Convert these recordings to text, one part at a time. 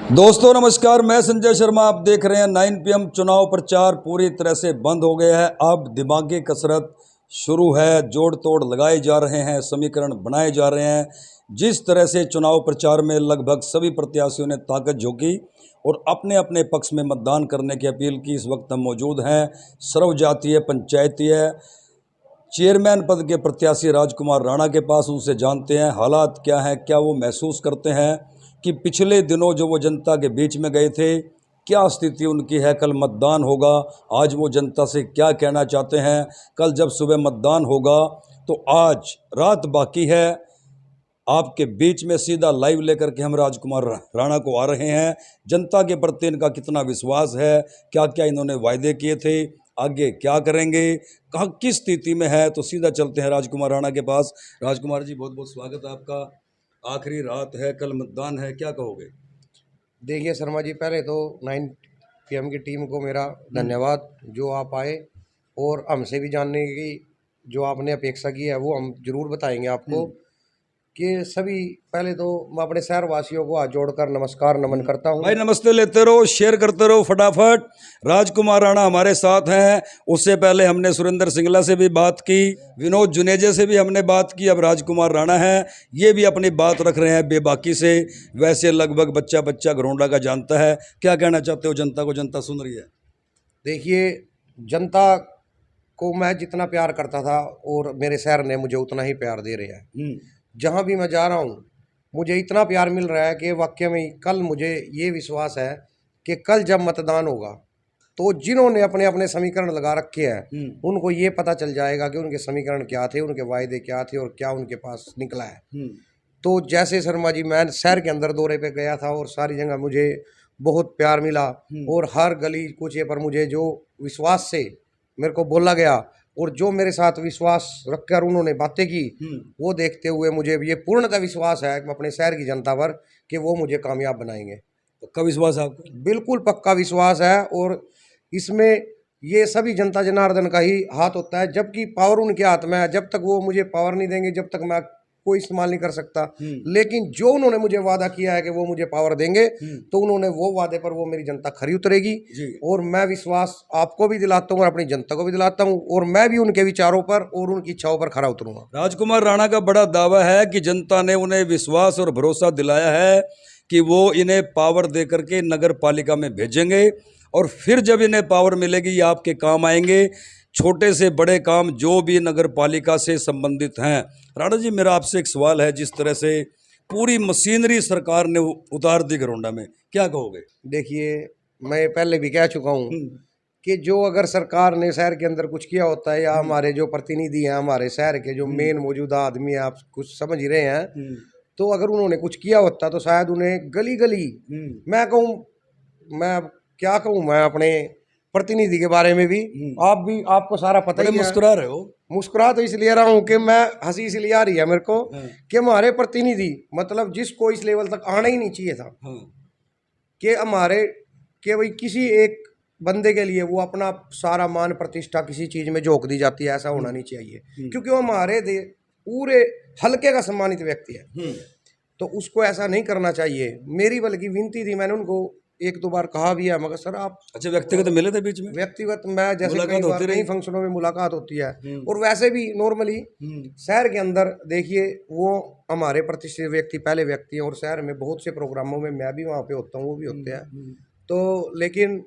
दोस्तों नमस्कार, मैं संजय शर्मा। आप देख रहे हैं 9 PM। चुनाव प्रचार पूरी तरह से बंद हो गया है। अब दिमागी कसरत शुरू है, जोड़ तोड़ लगाए जा रहे हैं, समीकरण बनाए जा रहे हैं। जिस तरह से चुनाव प्रचार में लगभग सभी प्रत्याशियों ने ताकत झोंकी और अपने अपने पक्ष में मतदान करने की अपील की। इस वक्त हम मौजूद हैं सर्वजातीय पंचायतीय चेयरमैन पद के प्रत्याशी राजकुमार राणा के पास। उनसे जानते हैं हालात क्या हैं, क्या वो महसूस करते हैं कि पिछले दिनों जो वो जनता के बीच में गए थे, क्या स्थिति उनकी है। कल मतदान होगा, आज वो जनता से क्या कहना चाहते हैं। कल जब सुबह मतदान होगा तो आज रात बाकी है। आपके बीच में सीधा लाइव लेकर के हम राजकुमार राणा को आ रहे हैं। जनता के प्रति इनका कितना विश्वास है, क्या क्या इन्होंने वायदे किए थे, आगे क्या करेंगे, कहाँ किस स्थिति में है। तो सीधा चलते हैं राजकुमार राणा के पास। राजकुमार जी, बहुत बहुत स्वागत है आपका। आखिरी रात है, कल मतदान है, क्या कहोगे? देखिए शर्मा जी, पहले तो 9 PM की टीम को मेरा धन्यवाद जो आप आए और हमसे भी जानने की जो आपने अपेक्षा की है वो हम जरूर बताएंगे आपको कि सभी पहले तो मैं अपने शहर वासियों को हाथ जोड़कर नमस्कार नमन करता हूँ। भाई नमस्ते लेते रहो, शेयर करते रहो फटाफट। राजकुमार राणा हमारे साथ हैं। उससे पहले हमने सुरेंद्र सिंगला से भी बात की, विनोद जुनेजा से भी हमने बात की। अब राजकुमार राणा हैं, ये भी अपनी बात रख रहे हैं बेबाकी से। वैसे लगभग बच्चा बच्चा घरोंडा का जानता है। क्या कहना चाहते हो जनता को? जनता सुन रही है। देखिए, जनता को मैं जितना प्यार करता था और मेरे शहर ने मुझे उतना ही प्यार दे रहे हैं। जहाँ भी मैं जा रहा हूँ मुझे इतना प्यार मिल रहा है कि वाकई में कल मुझे ये विश्वास है कि कल जब मतदान होगा तो जिन्होंने अपने अपने समीकरण लगा रखे हैं उनको ये पता चल जाएगा कि उनके समीकरण क्या थे, उनके वायदे क्या थे और क्या उनके पास निकला है। तो जैसे शर्मा जी, मैं शहर के अंदर दौरे पे गया था और सारी जगह मुझे बहुत प्यार मिला और हर गली कूचे पर मुझे जो विश्वास से मेरे को बोला गया और जो मेरे साथ विश्वास रखकर उन्होंने बातें की, वो देखते हुए मुझे ये पूर्णतः विश्वास है कि अपने शहर की जनता पर कि वो मुझे कामयाब बनाएंगे। पक्का विश्वास है आपको? बिल्कुल पक्का विश्वास है और इसमें ये सभी जनता जनार्दन का ही हाथ होता है, जबकि पावर उनके हाथ में है। जब तक वो मुझे पावर नहीं देंगे जब तक मैं कोई इस्तेमाल नहीं कर सकता। लेकिन जो उन्होंने मुझे वादा किया है कि वो मुझे पावर देंगे तो उन्होंने वो वादे पर वो मेरी जनता खरी उतरेगी। और मैं विश्वास आपको भी दिलाता हूँ और अपनी जनता को भी दिलाता हूँ और मैं भी उनके विचारों पर और उनकी इच्छाओं पर खरा उतरूंगा। राजकुमार राणा का बड़ा दावा है कि जनता ने उन्हें विश्वास और भरोसा दिलाया है कि वो इन्हें पावर देकर के नगर पालिका में भेजेंगे और फिर जब इन्हें पावर मिलेगी ये आपके काम आएंगे। छोटे से बड़े काम जो भी नगर पालिका से संबंधित हैं। राणा जी, मेरा आपसे एक सवाल है, जिस तरह से पूरी मशीनरी सरकार ने उतार दी घरोंडा में, क्या कहोगे? देखिए, मैं पहले भी कह चुका हूँ कि जो अगर सरकार ने शहर के अंदर कुछ किया होता है या हमारे जो प्रतिनिधि हैं, हमारे शहर के जो मेन मौजूदा आदमी है, आप कुछ समझ ही रहे हैं, तो अगर उन्होंने कुछ किया होता तो शायद उन्हें गली गली, मैं कहूँ, मैं क्या कहूँ, मैं अपने प्रतिनिधि के बारे में भी, आप भी, आपको सारा पता ही है। मुस्कुरा रहे हो? मुस्कुरा तो इसलिए रहा हूँ कि मैं हंसी इसलिए आ रही है मेरे को कि हमारे प्रतिनिधि, मतलब जिसको इस लेवल तक आना ही नहीं चाहिए था, कि हमारे कि भाई किसी एक बंदे के लिए वो अपना सारा मान प्रतिष्ठा किसी चीज में झोंक दी जाती है। ऐसा होना नहीं चाहिए, क्योंकि वो हमारे पूरे हल्के का सम्मानित व्यक्ति है, तो उसको ऐसा नहीं करना चाहिए। मेरी बल्कि विनती थी, मैंने उनको एक दो बार कहा भी है, मगर सर आप। अच्छा, व्यक्तिगत मिले थे बीच में? व्यक्तिगत मैं जैसे कई बार कई फंक्शनों में मुलाकात होती है और वैसे भी नॉर्मली शहर के अंदर देखिए, वो हमारे प्रतिष्ठित व्यक्ति, पहले व्यक्ति हैं और शहर में बहुत से प्रोग्रामों में मैं भी वहाँ पे होता हूँ, वो भी होते हैं। तो लेकिन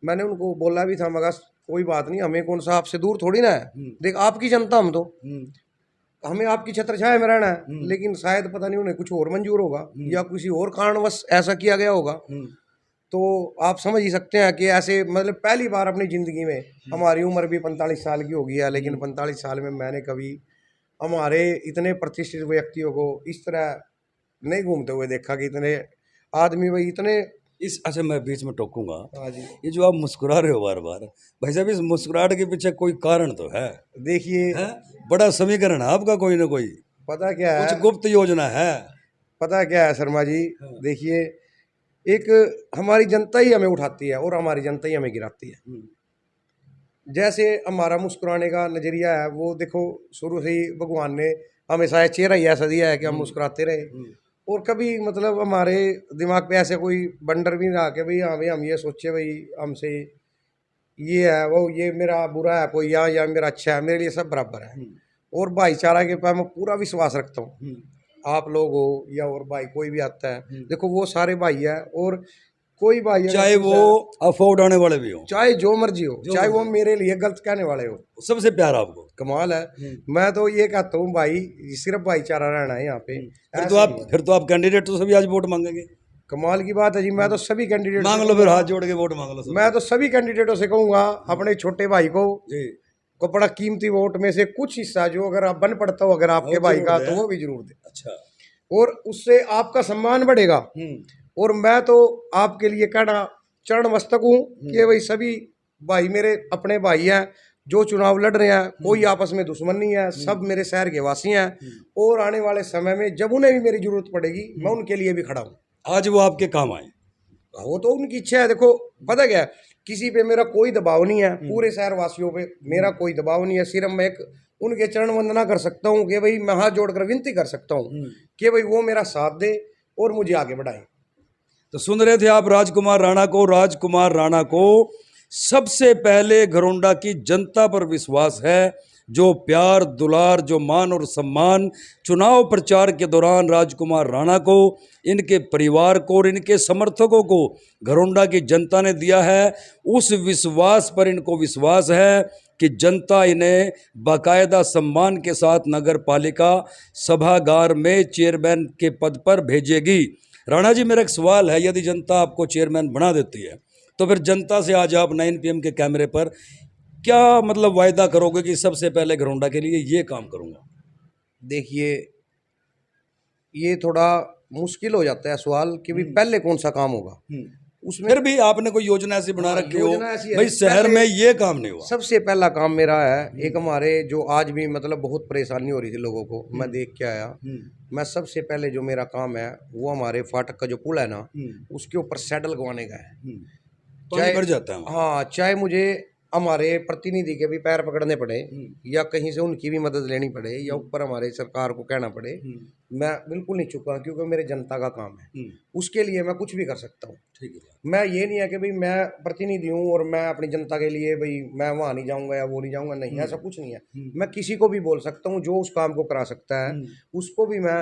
मैंने उनको बोला भी था, मगर कोई बात नहीं, हमें कौन सा आपसे दूर थोड़ी ना है। देख, आपकी जनता हम तो, हमें आपकी छत्र छाया में रहना है। लेकिन शायद पता नहीं उन्हें कुछ और मंजूर होगा या किसी और कारणवश ऐसा किया गया होगा। तो आप समझ ही सकते हैं कि ऐसे, मतलब पहली बार अपनी ज़िंदगी में, हमारी उम्र भी 45 साल की हो गई है, लेकिन 45 साल में मैंने कभी हमारे इतने प्रतिष्ठित व्यक्तियों को इस तरह नहीं घूमते हुए देखा कि इतने आदमी भाई इतने अच्छा, मैं बीच में टोकूंगा। हाँ जी। ये जो आप मुस्कुरा रहे हो बार बार, भाई साहब, इस मुस्कुराहट के पीछे कोई कारण तो है? देखिए, बड़ा समीकरण है आपका, कोई ना कोई, पता क्या है, कुछ गुप्त योजना है। पता क्या है शर्मा जी, देखिए, एक हमारी जनता ही हमें उठाती है और हमारी जनता ही हमें गिराती है। जैसे हमारा मुस्कुराने का नजरिया है, वो देखो शुरू से ही भगवान ने हमें शायद चेहरा ही ऐसा दिया है कि हम मुस्कुराते रहे। और कभी मतलब हमारे दिमाग पे ऐसे कोई बंडर भी ना आके भाई हाँ भाई हम ये सोचे भाई हमसे ये है वो ये मेरा बुरा है कोई या मेरा अच्छा है, मेरे लिए सब बराबर है। और भाईचारा के पर मैं पूरा विश्वास रखता हूँ। आप लोग हो या और भाई कोई भी आता है, देखो वो सारे भाई है और कोई भाई अगर चाहे वो अफोर्ड आने वाले भी हो, चाहे जो मर्जी हो, चाहे वो मेरे लिए गलत कहने वाले हो, सबसे प्यार आपको। कमाल है। मैं तो ये कहता हूँ भाई सिर्फ भाईचारा रहना है यहाँ पे। फिर तो आप कैंडिडेट तो सभी आज वोट मांगेंगे। कमाल की बात है जी। मैं तो सभी कैंडिडेट मांग लो, फिर हाथ जोड़ के वोट मांग लो सब। मैं तो सभी कैंडिडेटों से कहूंगा अपने छोटे भाई जी को बड़ा कीमती वोट में से कुछ हिस्सा जो अगर आप बन पड़ता हो अगर आपके भाई का तो वो भी जरूर दे। अच्छा, और उससे आपका सम्मान बढ़ेगा। और मैं तो आपके लिए कहना चरण मस्तक हूँ कि भाई सभी भाई मेरे अपने भाई हैं जो चुनाव लड़ रहे हैं, कोई आपस में दुश्मन नहीं है, सब मेरे शहर के वासी हैं। और आने वाले समय में जब उन्हें भी मेरी जरूरत पड़ेगी मैं उनके लिए भी खड़ा हूँ। आज वो आपके काम आए, वो तो उनकी इच्छा है। देखो पता क्या है, किसी पे मेरा कोई दबाव नहीं है, पूरे शहर वासियों पे मेरा कोई दबाव नहीं है। सिर्फ मैं एक उनके चरण वंदना कर सकता हूँ कि भाई मैं हाथ जोड़कर विनती कर सकता हूँ कि भाई वो मेरा साथ दे और मुझे आगे बढ़ाए। तो सुन रहे थे आप राजकुमार राणा को। राजकुमार राणा को सबसे पहले घरोंडा की जनता पर विश्वास है, जो प्यार दुलार, जो मान और सम्मान चुनाव प्रचार के दौरान राजकुमार राणा को, इनके परिवार को और इनके समर्थकों को घरोंडा की जनता ने दिया है, उस विश्वास पर इनको विश्वास है कि जनता इन्हें बाकायदा सम्मान के साथ नगर पालिका सभागार में चेयरमैन के पद पर भेजेगी। राणा जी, मेरा एक सवाल है, यदि जनता आपको चेयरमैन बना देती है तो फिर जनता से आज आप 9 PM के कैमरे पर क्या मतलब वायदा करोगे कि सबसे पहले घरोंडा के लिए ये काम करूंगा? देखिए ये थोड़ा मुश्किल हो जाता है सवाल कि भाई पहले कौन सा काम होगा। उसमें फिर भी आपने कोई योजना ऐसी बना रखी हो योजना ऐसी है, भाई शहर में ये काम नहीं हुआ? सबसे पहला काम मेरा है, एक हमारे जो आज भी मतलब बहुत परेशानी हो रही थी लोगों को, मैं देख के आया। मैं सबसे पहले जो मेरा काम है वो हमारे फाटक का जो पुल है ना उसके ऊपर सैडल लगवाने का है। पानी भर जाता है। हाँ, चाहे मुझे हमारे प्रतिनिधि के भी पैर पकड़ने पड़े या कहीं से उनकी भी मदद लेनी पड़े या ऊपर हमारे सरकार को कहना पड़े, मैं बिल्कुल नहीं चुका क्योंकि मेरे जनता का काम है। उसके लिए मैं कुछ भी कर सकता हूँ। ठीक है, मैं ये नहीं है कि भाई मैं प्रतिनिधि हूँ और मैं अपनी जनता के लिए भाई मैं वहाँ नहीं जाऊँगा या वो नहीं जाऊँगा, नहीं, ऐसा कुछ नहीं है। मैं किसी को भी बोल सकता हूँ जो उस काम को करा सकता है, उसको भी मैं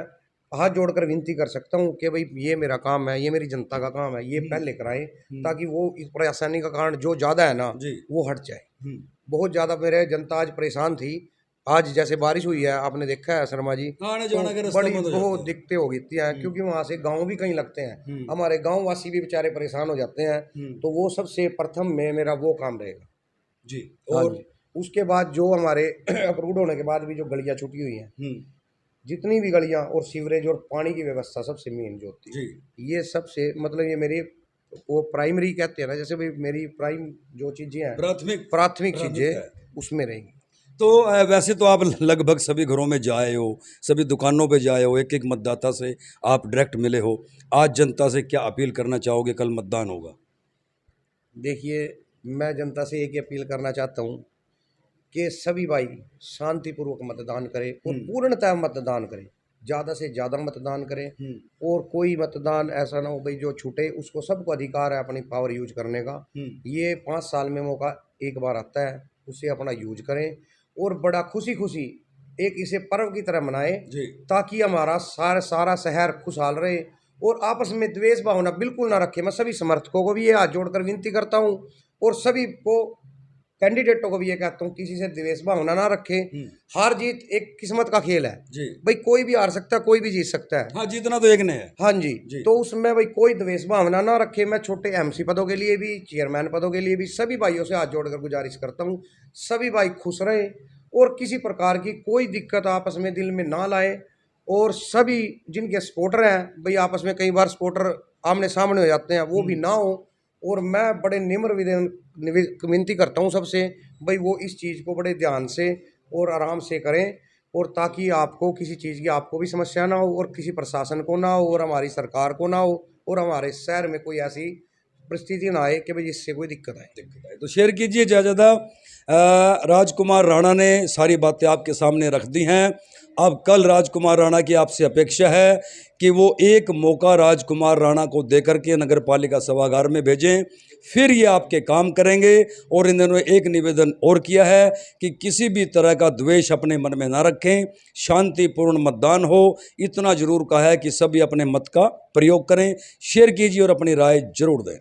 हाथ जोड़कर विनती कर सकता हूँ कि भाई ये मेरा काम है, ये मेरी जनता का काम है, ये पहले कराएं ताकि वो इस परेशानी का कारण जो ज़्यादा है ना वो हट जाए। बहुत ज़्यादा मेरे जनता आज परेशान थी। आज जैसे बारिश हुई है आपने देखा है शर्मा जी, तो बड़ी बहुत दिक्कतें हो गई थी क्योंकि वहाँ से गांव भी कहीं लगते हैं, हमारे गांव वासी भी बेचारे परेशान हो जाते हैं। तो वो सबसे प्रथम में मेरा वो काम रहेगा जी। और उसके बाद जो हमारे अप्रूव होने के बाद भी जो गलियाँ छूटी हुई हैं, जितनी भी गलियाँ और सीवरेज और पानी की व्यवस्था सबसे मेन जो होती है, ये सबसे मतलब ये मेरी वो प्राइमरी कहते हैं ना, जैसे भाई मेरी प्राइम जो चीज़ें हैं प्राथमिक चीज़ें उसमें रहेंगी। तो वैसे तो आप लगभग सभी घरों में जाए हो, सभी दुकानों पे जाए हो, एक एक मतदाता से आप डायरेक्ट मिले हो। आज जनता से क्या अपील करना चाहोगे? कल मतदान होगा। देखिए मैं जनता से एक ही अपील करना चाहता हूँ कि सभी भाई शांतिपूर्वक मतदान करें और पूर्णतः मतदान करें, ज़्यादा से ज़्यादा मतदान करें और कोई मतदान ऐसा ना हो भाई जो छूटे। उसको सबको अधिकार है अपनी पावर यूज करने का। ये 5 साल में मौका एक बार आता है, उसे अपना यूज करें और बड़ा खुशी खुशी एक इसे पर्व की तरह मनाएं ताकि हमारा सारा शहर खुशहाल रहे और आपस में द्वेष भावना बिल्कुल ना रखे। मैं सभी समर्थकों को भी ये हाथ जोड़कर विनती करता हूँ और सभी को कैंडिडेटों को भी ये कहता हूँ किसी से द्वेष भावना ना रखें। हार जीत एक किस्मत का खेल है भाई, कोई भी हार सकता है कोई भी जीत सकता है। हाँ, जीतना तो एक ने है। हाँ जी, तो उसमें भाई कोई द्वेष भावना ना रखे। मैं छोटे MC पदों के लिए भी चेयरमैन पदों के लिए भी सभी भाइयों से हाथ जोड़कर गुजारिश करता हूँ, सभी भाई खुश रहें और किसी प्रकार की कोई दिक्कत आपस में दिल में ना लाए। और सभी जिनके सपोर्टर हैं भाई, आपस में कई बार सपोर्टर आमने सामने हो जाते हैं, वो भी ना हो। और मैं बड़े निम्र विनती करता हूँ सबसे भाई वो इस चीज़ को बड़े ध्यान से और आराम से करें और ताकि आपको किसी चीज़ की आपको भी समस्या ना हो और किसी प्रशासन को ना हो और हमारी सरकार को ना हो और हमारे शहर में कोई ऐसी परिस्थिति ना आए कि भाई इससे कोई दिक्कत आए। तो शेयर कीजिए ज़्यादा। राजकुमार राणा ने सारी बातें आपके सामने रख दी हैं। अब कल राजकुमार राणा की आपसे अपेक्षा है कि वो एक मौका राजकुमार राणा को देकर के नगर पालिका सभागार में भेजें, फिर ये आपके काम करेंगे। और इन्होंने एक निवेदन और किया है कि किसी भी तरह का द्वेष अपने मन में ना रखें, शांतिपूर्ण मतदान हो। इतना जरूर कहा है कि सभी अपने मत का प्रयोग करें। शेयर कीजिए और अपनी राय जरूर दें।